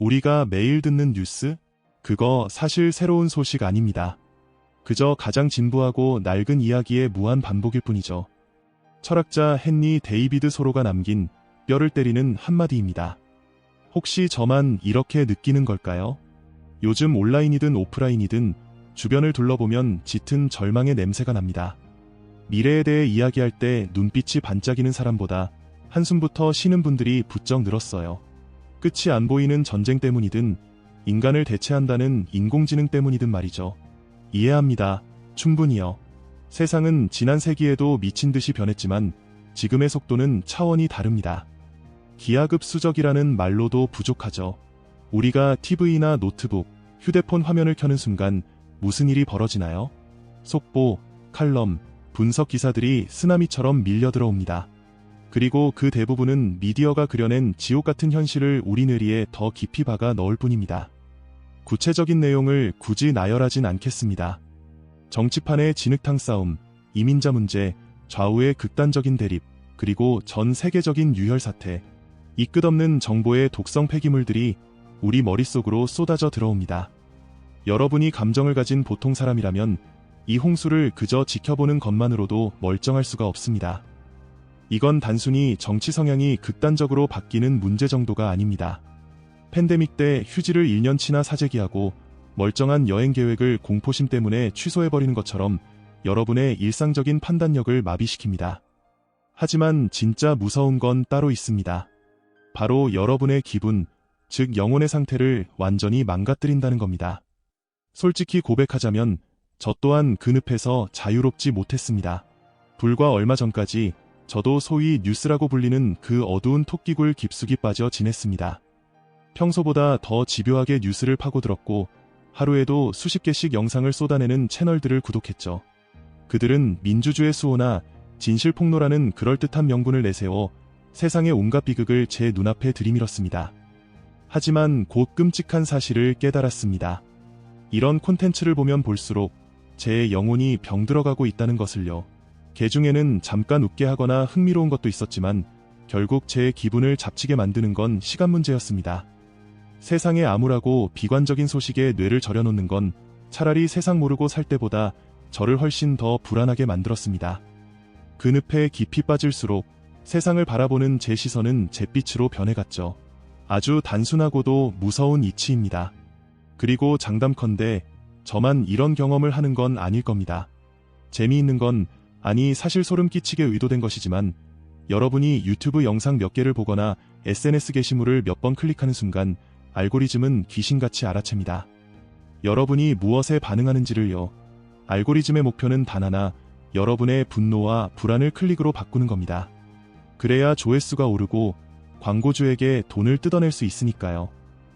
우리가 매일 듣는 뉴스? 그거 사실 새로운 소식 아닙니다. 그저 가장 진부하고 낡은 이야기의 무한 반복일 뿐이죠. 철학자 헨리 데이비드 소로가 남긴 뼈를 때리는 한마디입니다. 혹시 저만 이렇게 느끼는 걸까요? 요즘 온라인이든 오프라인이든 주변을 둘러보면 짙은 절망의 냄새가 납니다. 미래에 대해 이야기할 때 눈빛이 반짝이는 사람보다 한숨부터 쉬는 분들이 부쩍 늘었어요. 끝이 안 보이는 전쟁 때문이든 인간을 대체한다는 인공지능 때문이든 말이죠. 이해합니다. 충분히요. 세상은 지난 세기에도 미친 듯이 변했지만 지금의 속도는 차원이 다릅니다. 기하급수적이라는 말로도 부족하죠. 우리가 TV나 노트북, 휴대폰 화면을 켜는 순간 무슨 일이 벌어지나요? 속보, 칼럼, 분석 기사들이 쓰나미처럼 밀려 들어옵니다. 그리고 그 대부분은 미디어가 그려낸 지옥 같은 현실을 우리 뇌리에 더 깊이 박아 넣을 뿐입니다. 구체적인 내용을 굳이 나열하진 않겠습니다. 정치판의 진흙탕 싸움, 이민자 문제, 좌우의 극단적인 대립, 그리고 전 세계적인 유혈 사태, 이 끝없는 정보의 독성 폐기물들이 우리 머릿속으로 쏟아져 들어옵니다. 여러분이 감정을 가진 보통 사람이라면 이 홍수를 그저 지켜보는 것만으로도 멀쩡할 수가 없습니다. 이건 단순히 정치 성향이 극단적으로 바뀌는 문제 정도가 아닙니다. 팬데믹 때 휴지를 1년치나 사재기하고 멀쩡한 여행 계획을 공포심 때문에 취소해버리는 것처럼 여러분의 일상적인 판단력을 마비시킵니다. 하지만 진짜 무서운 건 따로 있습니다. 바로 여러분의 기분, 즉 영혼의 상태를 완전히 망가뜨린다는 겁니다. 솔직히 고백하자면 저 또한 그 늪에서 자유롭지 못했습니다. 불과 얼마 전까지 저도 소위 뉴스라고 불리는 그 어두운 토끼굴 깊숙이 빠져 지냈습니다. 평소보다 더 집요하게 뉴스를 파고들었고 하루에도 수십 개씩 영상을 쏟아내는 채널들을 구독했죠. 그들은 민주주의 수호나 진실폭로라는 그럴듯한 명분을 내세워 세상의 온갖 비극을 제 눈앞에 들이밀었습니다. 하지만 곧 끔찍한 사실을 깨달았습니다. 이런 콘텐츠를 보면 볼수록 제 영혼이 병들어가고 있다는 것을요. 개 중에는 잠깐 웃게 하거나 흥미로운 것도 있었지만 결국 제 기분을 잡치게 만드는 건 시간 문제였습니다. 세상에 암울하고 비관적인 소식에 뇌를 절여놓는 건 차라리 세상 모르고 살 때보다 저를 훨씬 더 불안하게 만들었습니다. 그 늪에 깊이 빠질수록 세상을 바라보는 제 시선은 잿빛으로 변해갔죠. 아주 단순하고도 무서운 이치입니다. 그리고 장담컨대 저만 이런 경험을 하는 건 아닐 겁니다. 재미있는 건 아니 사실 소름 끼치게 의도된 것이지만 여러분이 유튜브 영상 몇 개를 보거나 SNS 게시물을 몇 번 클릭하는 순간 알고리즘은 귀신같이 알아챕니다. 여러분이 무엇에 반응하는지를요. 알고리즘의 목표는 단 하나, 여러분의 분노와 불안을 클릭으로 바꾸는 겁니다. 그래야 조회수가 오르고 광고주에게 돈을 뜯어낼 수 있으니까요.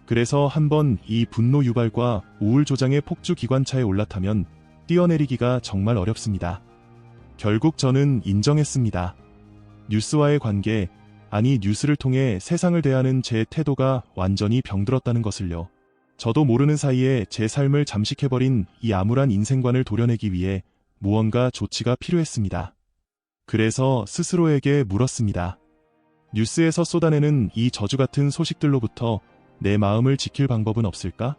그래서 한번 이 분노 유발과 우울 조장의 폭주 기관차에 올라타면 뛰어내리기가 정말 어렵습니다. 결국 저는 인정했습니다. 뉴스와의 관계, 아니 뉴스를 통해 세상을 대하는 제 태도가 완전히 병들었다는 것을요. 저도 모르는 사이에 제 삶을 잠식해버린 이 암울한 인생관을 도려내기 위해 무언가 조치가 필요했습니다. 그래서 스스로에게 물었습니다. 뉴스에서 쏟아내는 이 저주 같은 소식들로부터 내 마음을 지킬 방법은 없을까?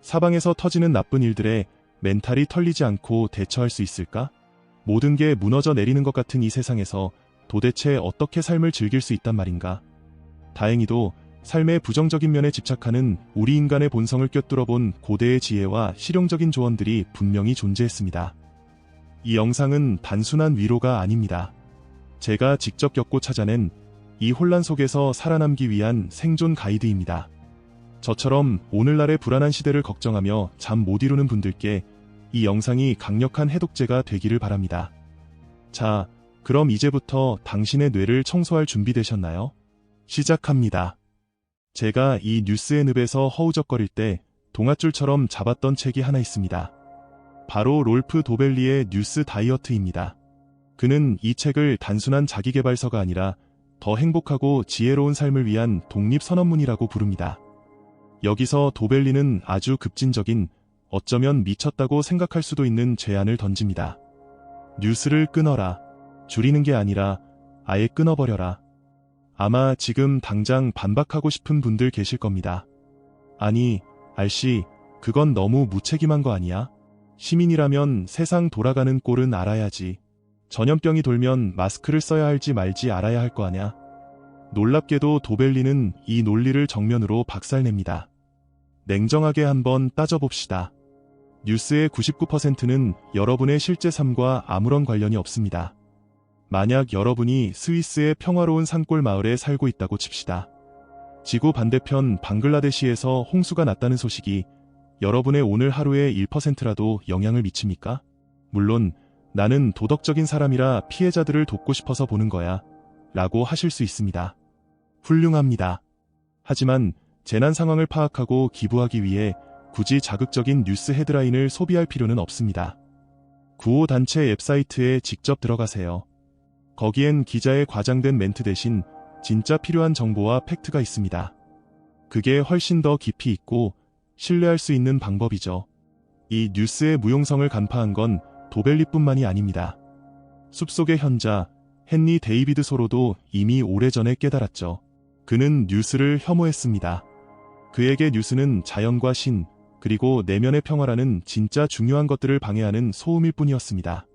사방에서 터지는 나쁜 일들에 멘탈이 털리지 않고 대처할 수 있을까? 모든 게 무너져 내리는 것 같은 이 세상에서 도대체 어떻게 삶을 즐길 수 있단 말인가? 다행히도 삶의 부정적인 면에 집착하는 우리 인간의 본성을 꿰뚫어 본 고대의 지혜와 실용적인 조언들이 분명히 존재했습니다. 이 영상은 단순한 위로가 아닙니다. 제가 직접 겪고 찾아낸 이 혼란 속에서 살아남기 위한 생존 가이드입니다. 저처럼 오늘날의 불안한 시대를 걱정하며 잠 못 이루는 분들께 이 영상이 강력한 해독제가 되기를 바랍니다. 자, 그럼 이제부터 당신의 뇌를 청소할 준비되셨나요? 시작합니다. 제가 이 뉴스의 늪에서 허우적거릴 때 동아줄처럼 잡았던 책이 하나 있습니다. 바로 롤프 도벨리의 뉴스 다이어트입니다. 그는 이 책을 단순한 자기계발서가 아니라 더 행복하고 지혜로운 삶을 위한 독립선언문이라고 부릅니다. 여기서 도벨리는 아주 급진적인, 어쩌면 미쳤다고 생각할 수도 있는 제안을 던집니다. 뉴스를 끊어라. 줄이는 게 아니라 아예 끊어버려라. 아마 지금 당장 반박하고 싶은 분들 계실 겁니다. 아니, 알씨, 그건 너무 무책임한 거 아니야? 시민이라면 세상 돌아가는 꼴은 알아야지. 전염병이 돌면 마스크를 써야 할지 말지 알아야 할 거 아냐? 놀랍게도 도벨리는 이 논리를 정면으로 박살냅니다. 냉정하게 한번 따져봅시다. 뉴스의 99%는 여러분의 실제 삶과 아무런 관련이 없습니다. 만약 여러분이 스위스의 평화로운 산골 마을에 살고 있다고 칩시다. 지구 반대편 방글라데시에서 홍수가 났다는 소식이 여러분의 오늘 하루의 1%라도 영향을 미칩니까? 물론 나는 도덕적인 사람이라 피해자들을 돕고 싶어서 보는 거야 라고 하실 수 있습니다. 훌륭합니다. 하지만 재난 상황을 파악하고 기부하기 위해 굳이 자극적인 뉴스 헤드라인을 소비할 필요는 없습니다. 구호단체 웹사이트에 직접 들어가세요. 거기엔 기자의 과장된 멘트 대신 진짜 필요한 정보와 팩트가 있습니다. 그게 훨씬 더 깊이 있고 신뢰할 수 있는 방법이죠. 이 뉴스의 무용성을 간파한 건 도벨리뿐만이 아닙니다. 숲속의 현자 헨리 데이비드 소로도 이미 오래전에 깨달았죠. 그는 뉴스를 혐오했습니다. 그에게 뉴스는 자연과 신, 그리고 내면의 평화라는 진짜 중요한 것들을 방해하는 소음일 뿐이었습니다.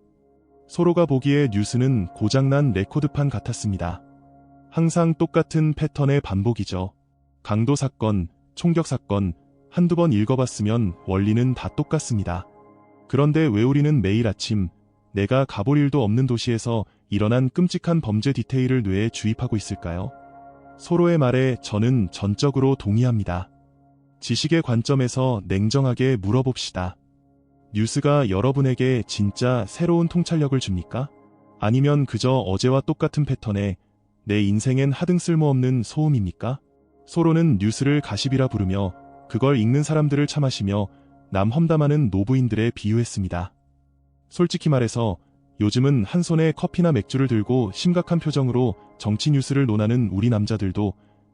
소로가 보기에 뉴스는 고장난 레코드판 같았습니다. 항상 똑같은 패턴의 반복이죠. 강도 사건, 총격 사건, 한두 번 읽어봤으면 원리는 다 똑같습니다. 그런데 왜 우리는 매일 아침 내가 가볼 일도 없는 도시에서 일어난 끔찍한 범죄 디테일을 뇌에 주입하고 있을까요? 소로의 말에 저는 전적으로 동의합니다. 지식의 관점에서 냉정하게 물어봅시다. 뉴스가 여러분에게 진짜 새로운 통찰력을 줍니까? 아니면 그저 어제와 똑같은 패턴에 내 인생엔 하등 쓸모없는 소음입니까? 소로는 뉴스를 가십이라 부르며 그걸 읽는 사람들을 참하시며 남 험담하는 노부인들에 비유했습니다. 솔직히 말해서 요즘은 한 손에 커피나 맥주를 들고 심각한 표정으로 정치 뉴스를 논하는 우리 남자들도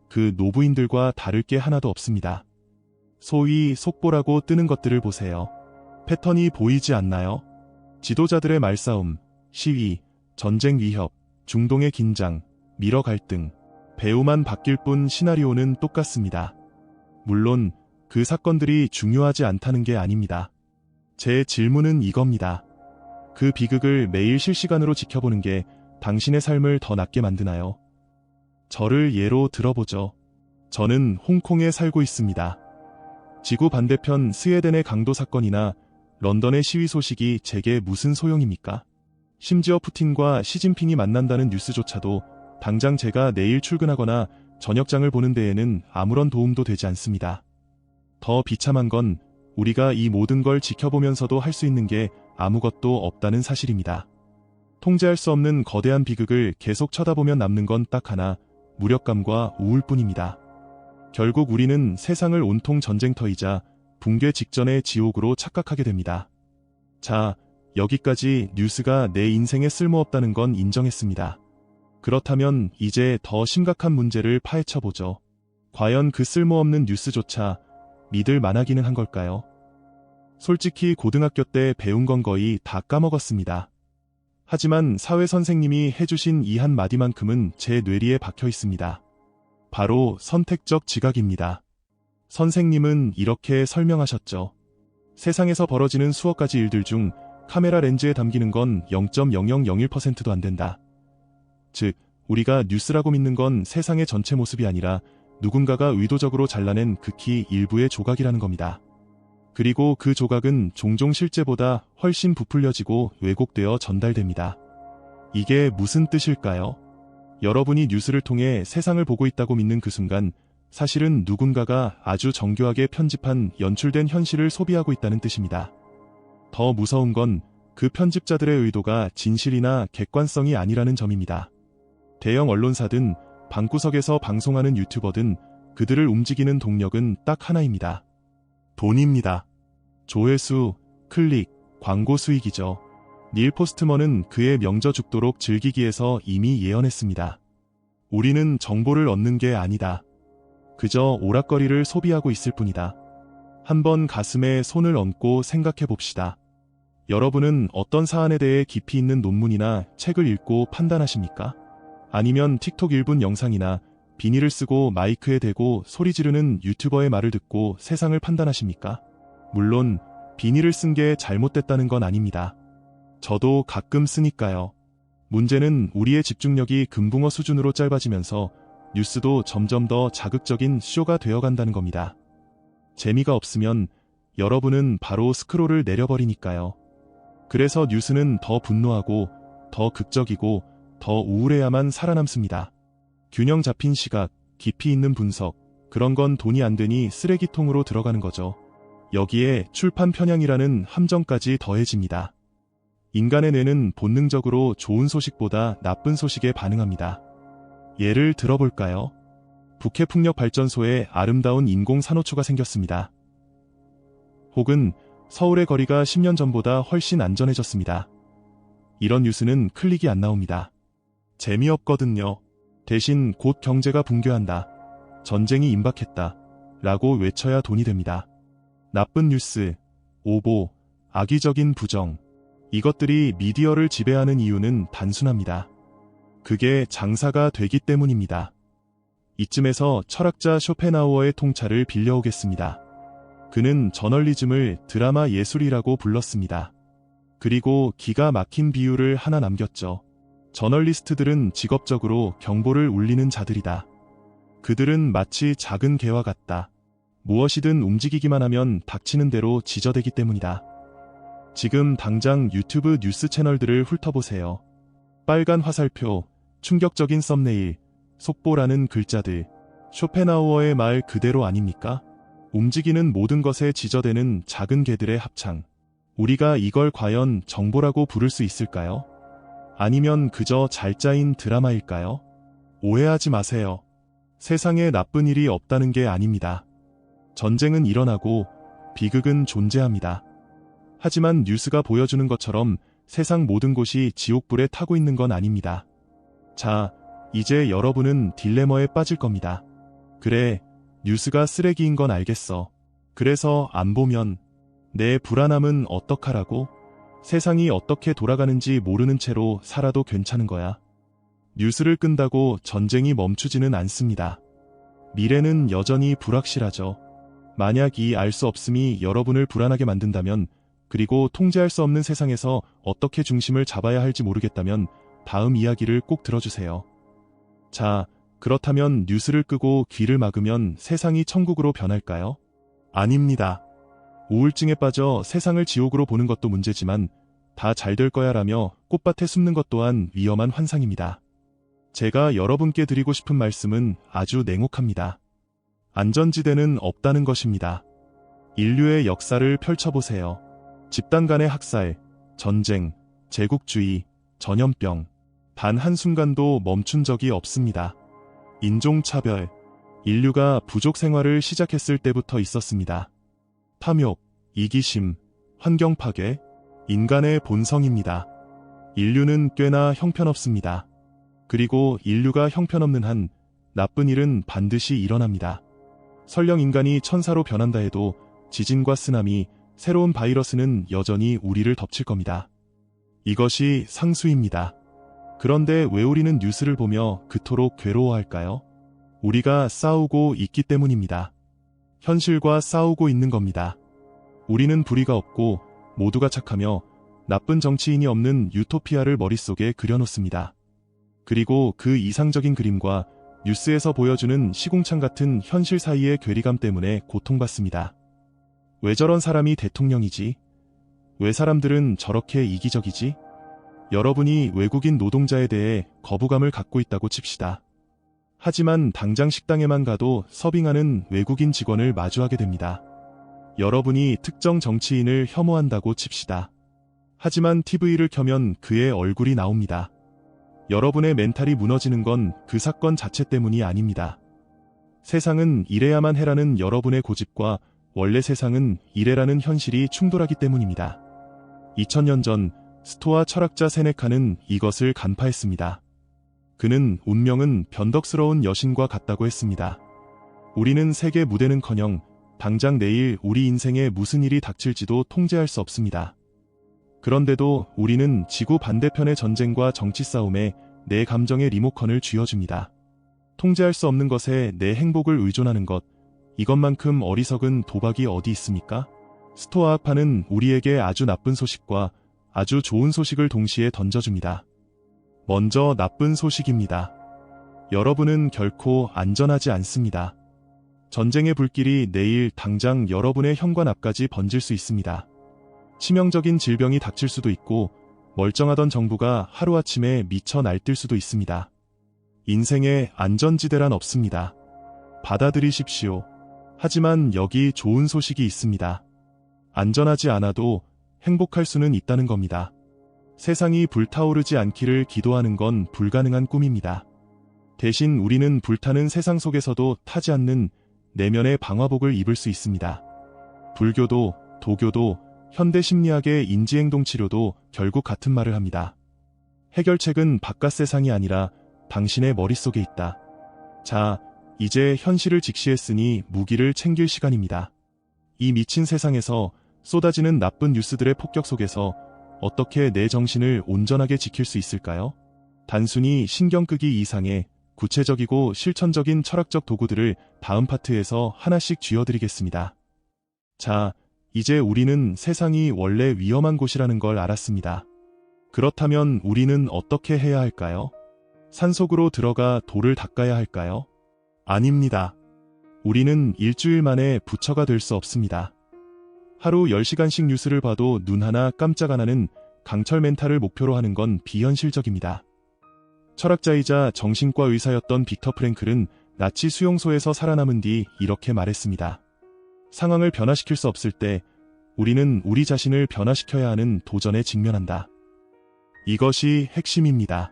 그 노부인들과 다를 게 하나도 없습니다. 소위 속보라고 뜨는 것들을 보세요. 패턴이 보이지 않나요? 지도자들의 말싸움, 시위, 전쟁 위협, 중동의 긴장, 미러 갈등, 배우만 바뀔 뿐 시나리오는 똑같습니다. 물론 그 사건들이 중요하지 않다는 게 아닙니다. 제 질문은 이겁니다. 그 비극을 매일 실시간으로 지켜보는 게 당신의 삶을 더 낫게 만드나요? 저를 예로 들어보죠. 저는 홍콩에 살고 있습니다. 지구 반대편 스웨덴의 강도 사건이나 런던의 시위 소식이 제게 무슨 소용입니까? 심지어 푸틴과 시진핑이 만난다는 뉴스조차도 당장 제가 내일 출근하거나 저녁장을 보는 데에는 아무런 도움도 되지 않습니다. 더 비참한 건 우리가 이 모든 걸 지켜보면서도 할 수 있는 게 아무것도 없다는 사실입니다. 통제할 수 없는 거대한 비극을 계속 쳐다보면 남는 건 딱 하나, 무력감과 우울뿐입니다. 결국 우리는 세상을 온통 전쟁터이자 붕괴 직전의 지옥으로 착각하게 됩니다. 자, 여기까지 뉴스가 내 인생에 쓸모없다는 건 인정했습니다. 그렇다면 이제 더 심각한 문제를 파헤쳐보죠. 과연 그 쓸모없는 뉴스조차 믿을 만하기는 한 걸까요? 솔직히 고등학교 때 배운 건 거의 다 까먹었습니다. 하지만 사회 선생님이 해주신 이 한마디만큼은 제 뇌리에 박혀 있습니다. 바로 선택적 지각입니다. 선생님은 이렇게 설명하셨죠. 세상에서 벌어지는 수억 가지 일들 중 카메라 렌즈에 담기는 건 0.0001%도 안 된다. 즉, 우리가 뉴스라고 믿는 건 세상의 전체 모습이 아니라 누군가가 의도적으로 잘라낸 극히 일부의 조각이라는 겁니다. 그리고 그 조각은 종종 실제보다 훨씬 부풀려지고 왜곡되어 전달됩니다. 이게 무슨 뜻일까요? 여러분이 뉴스를 통해 세상을 보고 있다고 믿는 그 순간 사실은 누군가가 아주 정교하게 편집한 연출된 현실을 소비하고 있다는 뜻입니다. 더 무서운 건 그 편집자들의 의도가 진실이나 객관성이 아니라는 점입니다. 대형 언론사든 방구석에서 방송하는 유튜버든 그들을 움직이는 동력은 딱 하나입니다. 돈입니다. 조회수, 클릭, 광고 수익이죠. 닐 포스트먼은 그의 명저 죽도록 즐기기에서 이미 예언했습니다. 우리는 정보를 얻는 게 아니다. 그저 오락거리를 소비하고 있을 뿐이다. 한번 가슴에 손을 얹고 생각해 봅시다. 여러분은 어떤 사안에 대해 깊이 있는 논문이나 책을 읽고 판단하십니까? 아니면 틱톡 1분 영상이나 비닐을 쓰고 마이크에 대고 소리 지르는 유튜버의 말을 듣고 세상을 판단하십니까? 물론 비닐을 쓴 게 잘못됐다는 건 아닙니다. 저도 가끔 쓰니까요. 문제는 우리의 집중력이 금붕어 수준으로 짧아지면서 뉴스도 점점 더 자극적인 쇼가 되어간다는 겁니다. 재미가 없으면 여러분은 바로 스크롤을 내려버리니까요. 그래서 뉴스는 더 분노하고 더 극적이고 더 우울해야만 살아남습니다. 균형 잡힌 시각, 깊이 있는 분석, 그런 건 돈이 안 되니 쓰레기통으로 들어가는 거죠. 여기에 출판 편향이라는 함정까지 더해집니다. 인간의 뇌는 본능적으로 좋은 소식보다 나쁜 소식에 반응합니다. 예를 들어볼까요? 북해풍력발전소에 아름다운 인공 산호초가 생겼습니다. 혹은 서울의 거리가 10년 전보다 훨씬 안전해졌습니다. 이런 뉴스는 클릭이 안 나옵니다. 재미없거든요. 대신 곧 경제가 붕괴한다, 전쟁이 임박했다 라고 외쳐야 돈이 됩니다. 나쁜 뉴스, 오보, 악의적인 부정, 이것들이 미디어를 지배하는 이유는 단순합니다. 그게 장사가 되기 때문입니다. 이쯤에서 철학자 쇼펜하우어의 통찰을 빌려오겠습니다. 그는 저널리즘을 드라마 예술이라고 불렀습니다. 그리고 기가 막힌 비유를 하나 남겼죠. 저널리스트들은 직업적으로 경보를 울리는 자들이다. 그들은 마치 작은 개와 같다. 무엇이든 움직이기만 하면 닥치는 대로 지저대기 때문이다. 지금 당장 유튜브 뉴스 채널들을 훑어보세요. 빨간 화살표, 충격적인 썸네일, 속보라는 글자들. 쇼펜하우어의 말 그대로 아닙니까? 움직이는 모든 것에 지저대는 작은 개들의 합창. 우리가 이걸 과연 정보라고 부를 수 있을까요? 아니면 그저 잘 짜인 드라마일까요? 오해하지 마세요. 세상에 나쁜 일이 없다는 게 아닙니다. 전쟁은 일어나고 비극은 존재합니다. 하지만 뉴스가 보여주는 것처럼 세상 모든 곳이 지옥불에 타고 있는 건 아닙니다. 자, 이제 여러분은 딜레마에 빠질 겁니다. 그래, 뉴스가 쓰레기인 건 알겠어. 그래서 안 보면 내 불안함은 어떡하라고? 세상이 어떻게 돌아가는지 모르는 채로 살아도 괜찮은 거야. 뉴스를 끈다고 전쟁이 멈추지는 않습니다. 미래는 여전히 불확실하죠. 만약 이 알 수 없음이 여러분을 불안하게 만든다면, 그리고 통제할 수 없는 세상에서 어떻게 중심을 잡아야 할지 모르겠다면 다음 이야기를 꼭 들어주세요. 자, 그렇다면 뉴스를 끄고 귀를 막으면 세상이 천국으로 변할까요? 아닙니다. 우울증에 빠져 세상을 지옥으로 보는 것도 문제지만 다 잘 될 거야 라며 꽃밭에 숨는 것 또한 위험한 환상입니다. 제가 여러분께 드리고 싶은 말씀은 아주 냉혹합니다. 안전지대는 없다는 것입니다. 인류의 역사를 펼쳐보세요. 집단 간의 학살, 전쟁, 제국주의, 전염병, 단 한순간도 멈춘 적이 없습니다. 인종차별, 인류가 부족 생활을 시작했을 때부터 있었습니다. 탐욕, 이기심, 환경파괴, 인간의 본성입니다. 인류는 꽤나 형편없습니다. 그리고 인류가 형편없는 한 나쁜 일은 반드시 일어납니다. 설령 인간이 천사로 변한다 해도 지진과 쓰나미, 새로운 바이러스는 여전히 우리를 덮칠 겁니다. 이것이 상수입니다. 그런데 왜 우리는 뉴스를 보며 그토록 괴로워할까요? 우리가 싸우고 있기 때문입니다. 현실과 싸우고 있는 겁니다. 우리는 불의가 없고 모두가 착하며 나쁜 정치인이 없는 유토피아를 머릿속에 그려놓습니다. 그리고 그 이상적인 그림과 뉴스에서 보여주는 시궁창 같은 현실 사이의 괴리감 때문에 고통받습니다. 왜 저런 사람이 대통령이지? 왜 사람들은 저렇게 이기적이지? 여러분이 외국인 노동자에 대해 거부감을 갖고 있다고 칩시다. 하지만 당장 식당에만 가도 서빙하는 외국인 직원을 마주하게 됩니다. 여러분이 특정 정치인을 혐오한다고 칩시다. 하지만 TV를 켜면 그의 얼굴이 나옵니다. 여러분의 멘탈이 무너지는 건 그 사건 자체 때문이 아닙니다. 세상은 이래야만 해라는 여러분의 고집과 원래 세상은 이래라는 현실이 충돌하기 때문입니다. 2000년 전 스토아 철학자 세네카는 이것을 간파했습니다. 그는 운명은 변덕스러운 여신과 같다고 했습니다. 우리는 세계 무대는커녕 당장 내일 우리 인생에 무슨 일이 닥칠지도 통제할 수 없습니다. 그런데도 우리는 지구 반대편의 전쟁과 정치 싸움에 내 감정의 리모컨을 쥐어줍니다. 통제할 수 없는 것에 내 행복을 의존하는 것, 이것만큼 어리석은 도박이 어디 있습니까? 스토아 학파는 우리에게 아주 나쁜 소식과 아주 좋은 소식을 동시에 던져줍니다. 먼저 나쁜 소식입니다. 여러분은 결코 안전하지 않습니다. 전쟁의 불길이 내일 당장 여러분의 현관 앞까지 번질 수 있습니다. 치명적인 질병이 닥칠 수도 있고 멀쩡하던 정부가 하루아침에 미쳐 날뛸 수도 있습니다. 인생에 안전지대란 없습니다. 받아들이십시오. 하지만 여기 좋은 소식이 있습니다. 안전하지 않아도 행복할 수는 있다는 겁니다. 세상이 불타오르지 않기를 기도하는 건 불가능한 꿈입니다. 대신 우리는 불타는 세상 속에서도 타지 않는 내면의 방화복을 입을 수 있습니다. 불교도, 도교도, 현대 심리학의 인지행동 치료도 결국 같은 말을 합니다. 해결책은 바깥 세상이 아니라 당신의 머릿속에 있다. 자, 이제 현실을 직시했으니 무기를 챙길 시간입니다. 이 미친 세상에서 쏟아지는 나쁜 뉴스들의 폭격 속에서 어떻게 내 정신을 온전하게 지킬 수 있을까요? 단순히 신경 끄기 이상의 구체적이고 실천적인 철학적 도구들을 다음 파트에서 하나씩 쥐어드리겠습니다. 자, 이제 우리는 세상이 원래 위험한 곳이라는 걸 알았습니다. 그렇다면 우리는 어떻게 해야 할까요? 산속으로 들어가 돌을 닦아야 할까요? 아닙니다. 우리는 일주일 만에 부처가 될 수 없습니다. 하루 10시간씩 뉴스를 봐도 눈 하나 깜짝 안 하는 강철 멘탈을 목표로 하는 건 비현실적입니다. 철학자이자 정신과 의사였던 빅터 프랭클은 나치 수용소에서 살아남은 뒤 이렇게 말했습니다. 상황을 변화시킬 수 없을 때 우리는 우리 자신을 변화시켜야 하는 도전에 직면한다. 이것이 핵심입니다.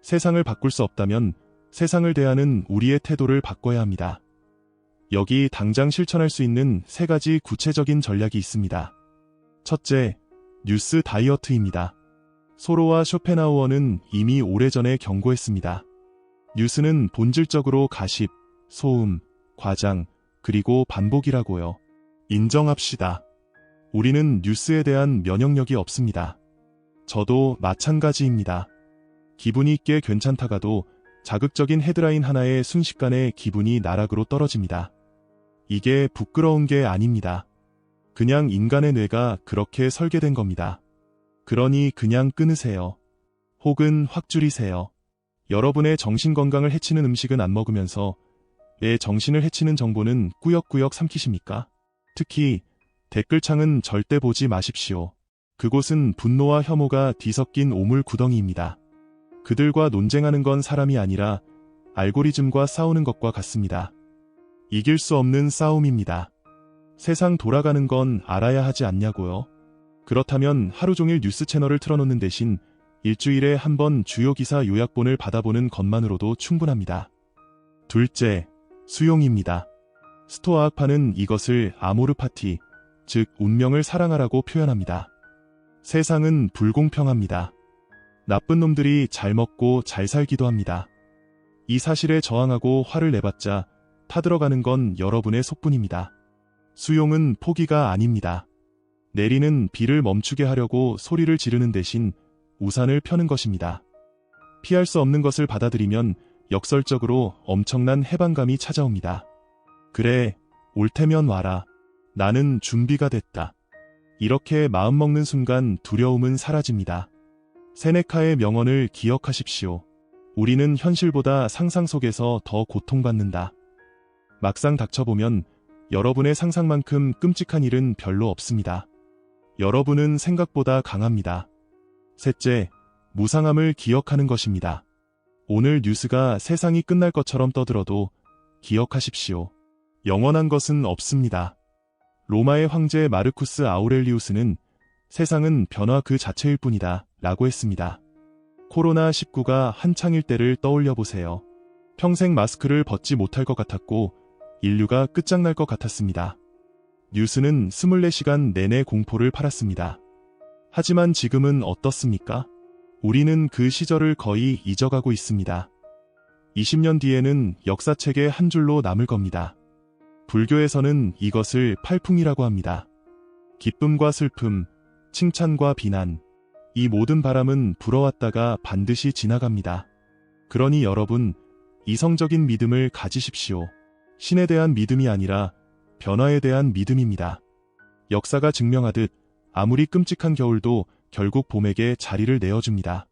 세상을 바꿀 수 없다면 세상을 대하는 우리의 태도를 바꿔야 합니다. 여기 당장 실천할 수 있는 3가지 구체적인 전략이 있습니다. 첫째, 뉴스 다이어트입니다. 소로와 쇼펜하우어는 이미 오래전에 경고했습니다. 뉴스는 본질적으로 가십, 소음, 과장, 그리고 반복이라고요. 인정합시다. 우리는 뉴스에 대한 면역력이 없습니다. 저도 마찬가지입니다. 기분이 꽤 괜찮다가도 자극적인 헤드라인 하나에 순식간에 기분이 나락으로 떨어집니다. 이게 부끄러운 게 아닙니다. 그냥 인간의 뇌가 그렇게 설계된 겁니다. 그러니 그냥 끊으세요. 혹은 확 줄이세요. 여러분의 정신건강을 해치는 음식은 안 먹으면서 내 정신을 해치는 정보는 꾸역꾸역 삼키십니까? 특히 댓글창은 절대 보지 마십시오. 그곳은 분노와 혐오가 뒤섞인 오물 구덩이입니다. 그들과 논쟁하는 건 사람이 아니라 알고리즘과 싸우는 것과 같습니다. 이길 수 없는 싸움입니다. 세상 돌아가는 건 알아야 하지 않냐고요? 그렇다면 하루 종일 뉴스 채널을 틀어놓는 대신 일주일에 한 번 주요 기사 요약본을 받아보는 것만으로도 충분합니다. 둘째, 수용입니다. 스토아 학파는 이것을 아모르 파티, 즉 운명을 사랑하라고 표현합니다. 세상은 불공평합니다. 나쁜 놈들이 잘 먹고 잘 살기도 합니다. 이 사실에 저항하고 화를 내봤자 타들어가는 건 여러분의 속뿐입니다. 수용은 포기가 아닙니다. 내리는 비를 멈추게 하려고 소리를 지르는 대신 우산을 펴는 것입니다. 피할 수 없는 것을 받아들이면 역설적으로 엄청난 해방감이 찾아옵니다. 그래, 올 테면 와라. 나는 준비가 됐다. 이렇게 마음먹는 순간 두려움은 사라집니다. 세네카의 명언을 기억하십시오. 우리는 현실보다 상상 속에서 더 고통받는다. 막상 닥쳐보면 여러분의 상상만큼 끔찍한 일은 별로 없습니다. 여러분은 생각보다 강합니다. 셋째, 무상함을 기억하는 것입니다. 오늘 뉴스가 세상이 끝날 것처럼 떠들어도 기억하십시오. 영원한 것은 없습니다. 로마의 황제 마르쿠스 아우렐리우스는 세상은 변화 그 자체일 뿐이다 라고 했습니다. 코로나19가 한창일 때를 떠올려 보세요. 평생 마스크를 벗지 못할 것 같았고 인류가 끝장날 것 같았습니다. 뉴스는 24시간 내내 공포를 팔았습니다. 하지만 지금은 어떻습니까? 우리는 그 시절을 거의 잊어가고 있습니다. 20년 뒤에는 역사책의 한 줄로 남을 겁니다. 불교에서는 이것을 팔풍이라고 합니다. 기쁨과 슬픔, 칭찬과 비난, 이 모든 바람은 불어왔다가 반드시 지나갑니다. 그러니 여러분, 이성적인 믿음을 가지십시오. 신에 대한 믿음이 아니라 변화에 대한 믿음입니다. 역사가 증명하듯 아무리 끔찍한 겨울도 결국 봄에게 자리를 내어줍니다.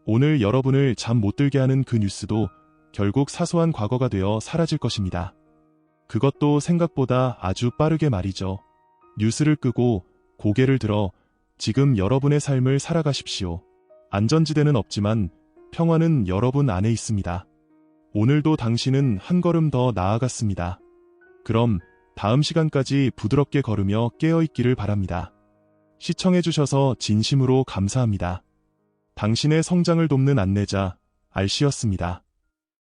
오늘 여러분을 잠 못 들게 하는 그 뉴스도 결국 사소한 과거가 되어 사라질 것입니다. 그것도 생각보다 아주 빠르게 말이죠. 뉴스를 끄고 고개를 들어 지금 여러분의 삶을 살아가십시오. 안전지대는 없지만 평화는 여러분 안에 있습니다. 오늘도 당신은 한 걸음 더 나아갔습니다. 그럼 다음 시간까지 부드럽게 걸으며 깨어있기를 바랍니다. 시청해주셔서 진심으로 감사합니다. 당신의 성장을 돕는 안내자, 알씨였습니다.